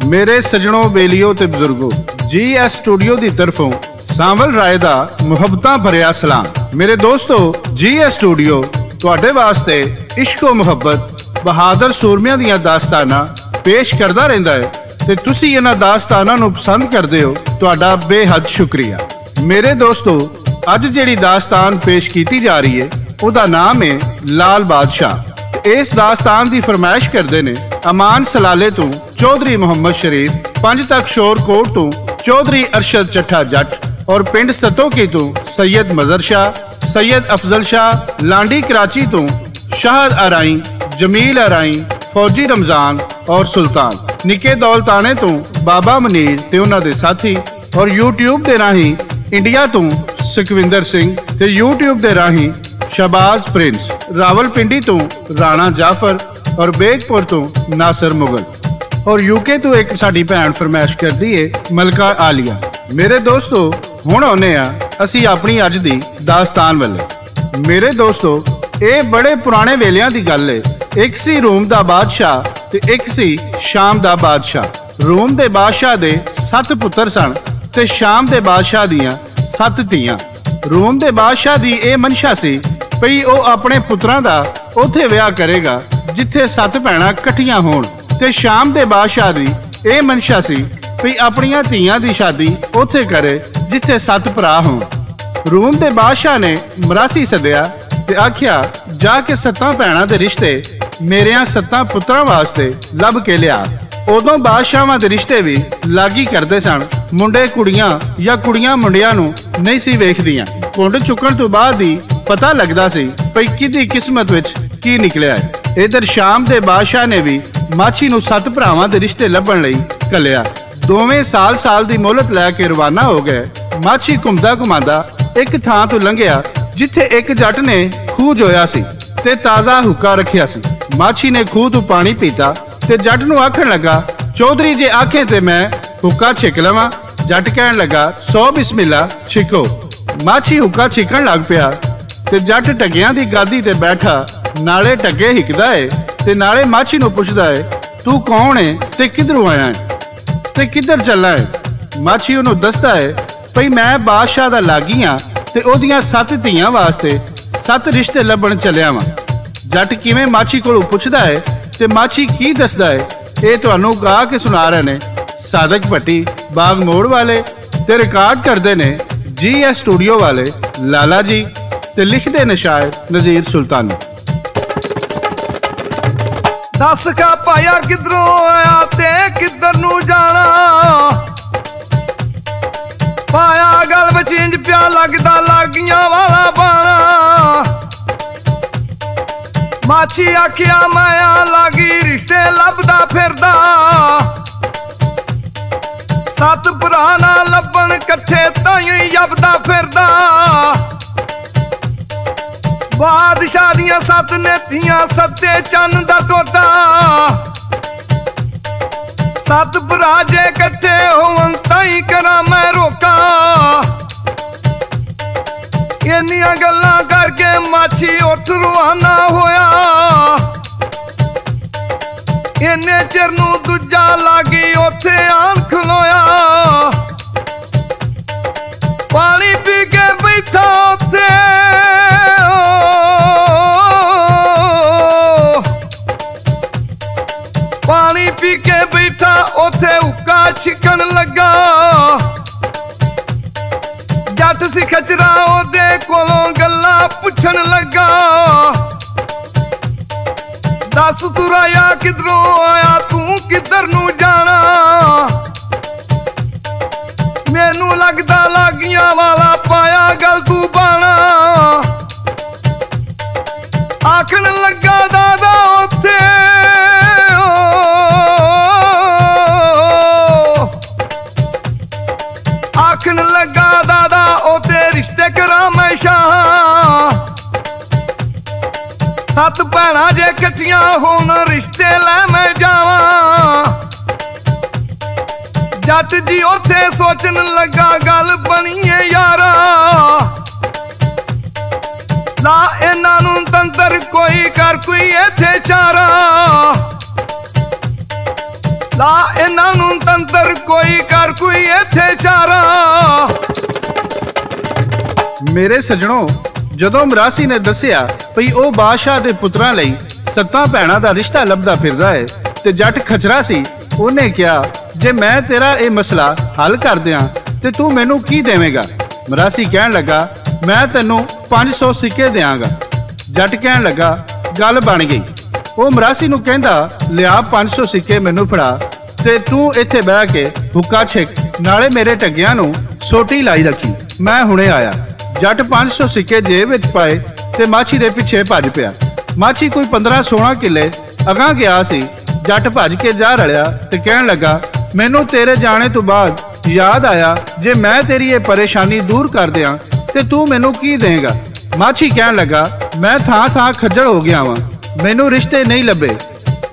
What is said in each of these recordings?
मेरे सजनों बेलियो ते बुजुर्गो GS स्टूडियो की तरफों सावल राय दा मुहब्बतां भरिया सलाम। मेरे दोस्तों GS स्टूडियो तुहाडे वास्ते इश्को मुहब्बत बहादुर सूरमियां दियां दास्तानां पेश करदा रहिंदा है ते तुसी इन्हां दास्तानां नूं पसंद करदे हो, तुहाडा बेहद शुक्रिया। मेरे दोस्तों अज जिहड़ी दास्तान पेश कीती जा रही है उहदा नाम है लाल बादशाह। इस दास्तान की फरमाइश करते ने अमान सलाले तो चौधरी मोहम्मद शरीफ, पंज तक शोर कोट तो चौधरी अरशद चट्ठा जट और पिंड सतोकी तो सैयद मजर शाह, सैयद अफजल शाह, लांडी कराची तो शाहद अराई, जमील अराई, फौजी रमजान और सुल्तान, निके दौलताने तो बाबा मनीर ते उन्हां दे साथी, और यूट्यूब के राही इंडिया तो सुखविंदर सिंह ते यूट्यूब के राही शहबाज प्रिंस, रावलपिंडी तो राणा जाफर और बेगपुर तो नासिर मुगल, और यूके तो एक साडी भैन फरमाइश करती है मलका आलिया। मेरे दोस्तों हुण आउने आ असी अपनी अज दी दास्तान वाले। मेरे दोस्तों ये बड़े पुराने वेलियां दी गल है। एक सी रोम दा बादशाह ते एक सी शाम दा बादशाह। रोम दे बादशाह दे 7 पुत्र सन ते शाम दे बादशाह दियां 7 धीआं। रोम दे बादशाह दी ए मनशा सी भई ओ अपने पुत्रां दा उत्थे विआह करेगा जिथे 7 भैणां कट्ठियां होण, ते शाम दे बादशाह दी ए मनशा सी भई अपनियां धीआं दी शादी उत्थे करे जिथे 7 भरा होण। रोम दे बादशाह ने मरासी सद्या ते आख्या जाके 7 भैणां दे रिश्ते मेरियां 7 पुत्रां वास्ते लभ के लिया। उदों बादशाहां दे रिश्ते भी लागी करदे सन, मुंडे कुड़ियां या कुड़ियां मुंडियां नूं नहीं सी वेखदियां। कुंड चुकण तो बाद ही पता लगदा सी भई किदी किस्मत विच की निकलिया है। इधर शाम दे बादशाह ने भी माछी नूं 7 भरावां दे रिश्ते लभण लई कलिया। दोवें साल दी मोहलत लैके रवाना हो गए। माछी घुमदा घुमांदा एक थां तो लंघिया जिथे एक जट ने खूह जोया सी ते ताज़ा हुक्का रखिया सी। माछी ने खूह तो पानी पीता ते जट नूं आखण लगा चौधरी जे आखे ते मैं हुक्का छिक लवां। जट कहण लगा 100 बिस्मिल्ला छिको। माछी हुक्का छिकण लग पिया ते जट टग्गियां दी गादी ते बैठा, नाले टग्गे हिकदा है ते नाले माछी नूं पुछदा है तू कौन है ते किधरों आया है ते किधर चला है। माछी उहनूं दसदा है भई मैं बादशाह दा लागी हां ते ओहदियां 7 धीआं वास्ते 7 रिश्ते लभण चलिया वां। जट किवें माछी कोलों पुछदा है ते माछी की दसदा है ये तुहानूं गा के सुना रहे ने सादक भट्टी बाग मोड़ वाले ते रिकॉर्ड करदे ने GS स्टूडियो वाले लाला जी ते लिखदे ने शायर नज़ीर सुल्तानी। दस का पाया किधरों आया ते किधर नूं जाना, पाया गल विच इंज पिया लगदा लागियां वाला बाणा। माछी आखिया मैं लागी रिश्ते लभदा फिरदा, 7 भरा ना लभण कट्ठे ताईं जपदा फिरदा। बादशाह दियां 7 नेतियां सत्ते चन्न दा टोटा, 7 भरा जे कट्ठे होवन ताईं करा मैं रोका। इन्नियां गल्लां करके माछी उठ रवाना होया, इन्ने चिर नूं दूजा लागी उत्थे आन खलोया। पानी पी के बैठा उत्थे पानी पी के बैठा उत्थे हुक्का छिकन लगा। जट सी खचरा ओदे कोलों गल्लां पुछन लगा, दस तुराया किधरों आया तू किधर नूं जाना। मैनू लगदा लागियां वाला पाया गल तू बाणा। आखन लगा दादा उत्थे आखन लगा दादा ओते रिश्ते करा मैं शाह। 7 भैणां जे कट्ठियां होण रिश्ते लै मैं जावां। जट जी उत्थे सोचन लगा गल बनीए यारा, ला इन्हां नूं तंत्र कोई कर कोई इत्थे चारा। ला इन्हां नूं मेरे सजणों, जदों मरासी ने दसिया भई ओ बादशाह दे पुत्रां लई 7 भैणां दा रिश्ता लभदा फिरदा है ते जट खचरा सी, उन्हें कहा जे मैं तेरा ये मसला हल कर दियां ते तू मैनू की देवेगा? मरासी कहन लगा मैं तेनू 500 सिक्के देंगा। जट कहन लगा गल बन गई। वो मरासी नू कहंदा लिया 500 सिक्के मैनू फड़ा ते तू इत्थे बह के हुक्का छिक, नाले मेरे टग्गियां नू सोटी लाई रखी, मैं हुणे आया। जट 500 सिक्के जेब विच पाए ते माछी दे पिछे भज पिया। माछी कोई 15-16 किले अगां गया सी। जट भज के जा रलिया ते कहन लगा मैनू तेरे जाने तो बाद याद आया जे मैं तेरी ये परेशानी दूर कर दियां ते तू मैनू की देगा? माछी कहन लगा मैं थां खज्जल हो गया वां, मैनू रिश्ते नहीं लभे।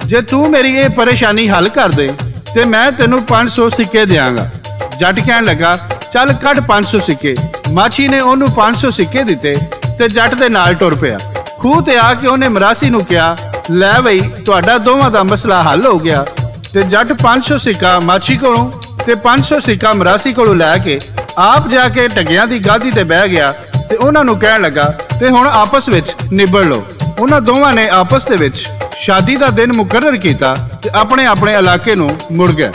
जे तू मेरी ये परेशानी हल कर दे ते मैं तेनू 500 सिक्के देंगा। जट कहन लगा चल कट 500 सिक्के। माछी ने ओनू 500 सिक्के दिते ते जट दे नाल टुर पिया। खूह ते आके उन्हें मरासी नू कहा लै बई तुहाडा दोवां दा मसला हल हो गया। ते जट 500 सिक्का माछी कोलों ते 500 सिक्का मरासी कोलों लैके आप जाके टग्गियां दी गादी ते बह गया ते उन्हां नू कहन लगा ते हुण आपस विच निबड़ लो। उन्हां दोवां ने आपस दे विच शादी दा दिन मुकर्रर कीता ते अपने अपने इलाके नू मुड़ गए।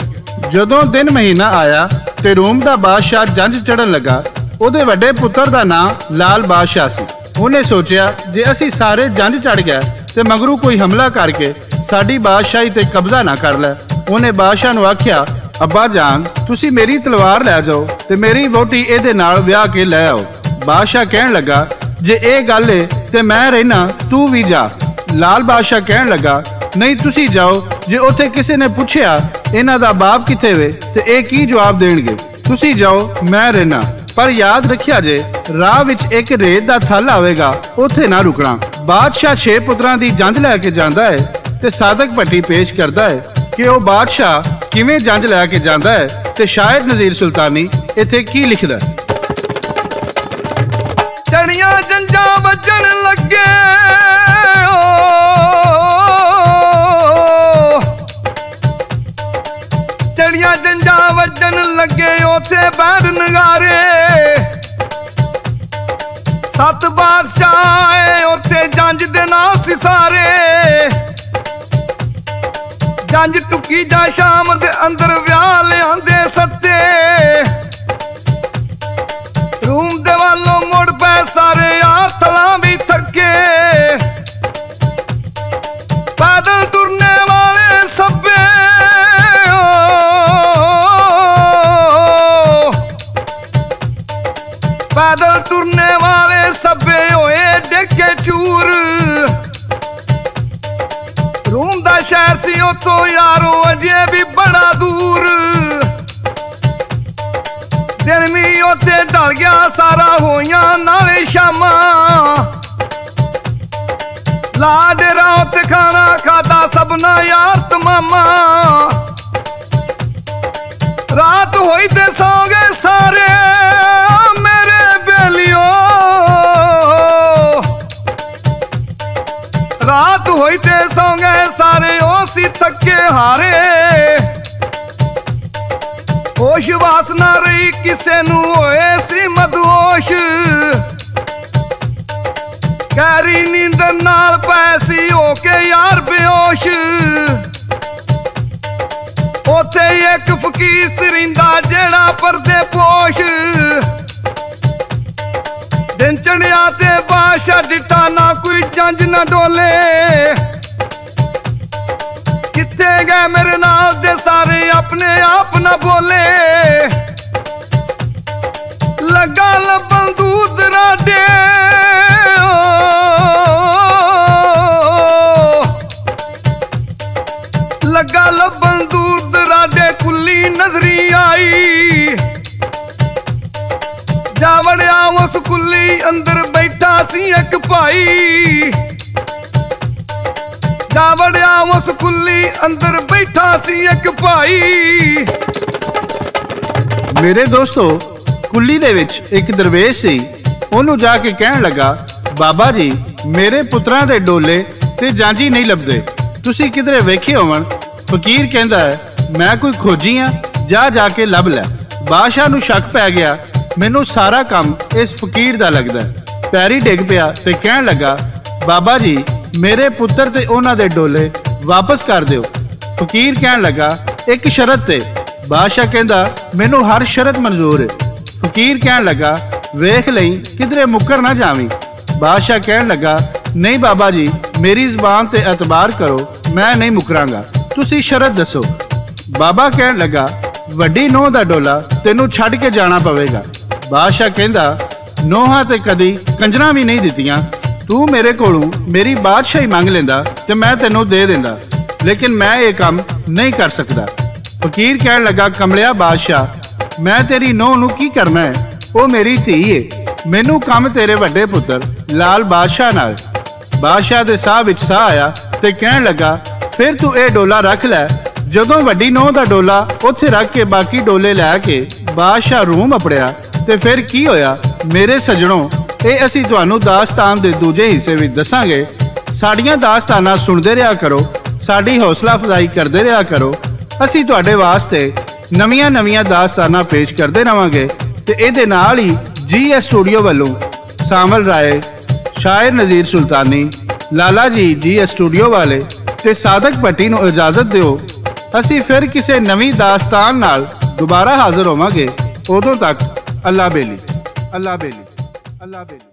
जदों दिन महीना आया ते रोम दा बादशाह जंज चढ़न लगा। उहदे वड्डे पुत्र दा नाम लाल बादशाह सी। उन्हें सोचिया जे असी सारे जंज चढ़ गए ते मगरू कोई हमला करके साडी बादशाही ते कब्जा ना कर लै। उन्हें बादशाह नू आख्या अब्बा जान तुसी मेरी तलवार लै जाओ ते मेरी वोटी इहदे नाल ब्याह के लै आओ। बादशाह कहन लगा जे ए गल है ते मैं रहना, तू भी जा। लाल बादशाह कहन लगा नहीं तुसी जाओ, जे उत्थे किसी ने पूछया इन्हां दा बाप किथे वे ते ए की जवाब देणगे? तुसी जाओ मैं रहना, पर याद रखिया जे राह विच एक रेत दा थल आवेगा, उत्थे ना रुकना। बादशाह 6 पुत्रां दी जंज लैके जांदा है ते सादक पट्टी पेश करदा है कि वह बादशाह किवें जंज लैके जांदा है ते शायद नज़ीर सुल्तानी इत्थे की लिखदा है। चढ़िया जंजा वजन लगे चढ़िया जंजा वजन लगे उथे बैठ नगारे। 7 बादशाह उथे जंज दे नाल सी सारे। जंज टुकी जा शाम दे अंदर व्याह लियांदे सत्ते। रूम दे वालों मुड़ पे सारे आथला भी थके। पैदल तुरने वाले सब्बे पैदल तुरने वाले सब्बे होए डेके चूर। रूम दा शहर सी तो यारो अजे भी बड़ा दूर। दिन भी उत्ते ढल गया सारा होइया नाले शामा। ला डेरा उत्ते खाना खाता सबना यार तमामा। रात होई ते सौ गए सारे मेरे बेलियो। रात होई ते सौ गए सारे ओसी थके हारे। होश वास ना रही किसे नू होए सी मदहोश। गहरी नींद नाल पैसी होके यार बेहोश। उथे एक फकीर सरिंदा जेड़ा परदे पोश। दिन चढ़िया ते बादशाह डिठा ना कोई जंज ना डोले। किथे गए मेरे नाल दे सारे अपने आप ना बोले। लगा लबन दूध राडे लगा लबन दूध राडे कुल्ली नजरी आई। जा वड़िया उस कुल्ली अंदर बैठा सी एक भाई। जा वड़िया उस कुल्ली अंदर बैठा सी एक भाई। मेरे दोस्तों, कुल्ली दे विच एक दरवेश सी। ओनू जाके कहन लगा बाबा जी मेरे पुत्रां दे डोले ते जांजी नहीं लभदे, तुसी किधरे वेखे होवन? फकीर कहंदा है मैं कोई खोजी हाँ, जा जाके लभ लै। बादशाह नू शक पै गया मैनू सारा काम इस फकीर दा लगदा है। पैरी डिग पिया ते कहण लगा, बाबा जी मेरे पुत्र ते उन्हां दे डोले वापस कर दिओ। फकीर कहण लगा, एक शरत ते। बादशाह कहंदा, मैनू हर शरत मंजूर है। फकीर कहण लगा, वेख लई किधरे मुकर ना जावी। बादशाह कहण लगा, नहीं बाबा जी मेरी ज़बान ते एतबार करो, मैं नहीं मुकरांगा, तुसी शरत दसो। बाबा कहण लगा, वड्डी नोह दा डोला तेनू छड्ड के जाना पवेगा। बादशाह कहंदा, नोहां ते कदी कंजरां भी नहीं दित्तियां, तू मेरे कोलों मेरी बादशाही मंग लेंदा ते मैं तेनू दे देंदा, लेकिन मैं ये काम नहीं कर सकदा। फकीर कहण लगा, कमलिया बादशाह मैं तेरी नोह नू की करना है, वो मेरी धी है, मैनू काम तेरे वड्डे पुत्र लाल बादशाह नाल। बादशाह दे साह विच साह आया ते कहण लगा, फिर तू ये डोला रख लै। जदों वड्डी नोह दा डोला उत्थे रख के बाकी डोले लैके बादशाह रूम अपड़िया ते फिर की होया मेरे सजणों, ये असीं तुहानू दास्तान दे दूजे हिस्से विच दसांगे। साड़ियां दास्तानां सुणदे रहा करो, साड़ी हौसला अफजाई करदे रहा करो। असीं तुहाडे वास्ते नवीआं नवीआं दास्तानां पेश करदे रहांगे ते इहदे नाल ही GS स्टूडियो वालों सावल राय, शायर नज़ीर सुल्तानी, लाला जी GS स्टूडियो वाले ते सादक भट्टी नूं इजाजत दिओ। असीं फिर किसी नवीं दास्तान नाल दोबारा हाजिर होवांगे। उदों तक अल्लाह बेली, अल्लाह बेली, अल्लाह बेली।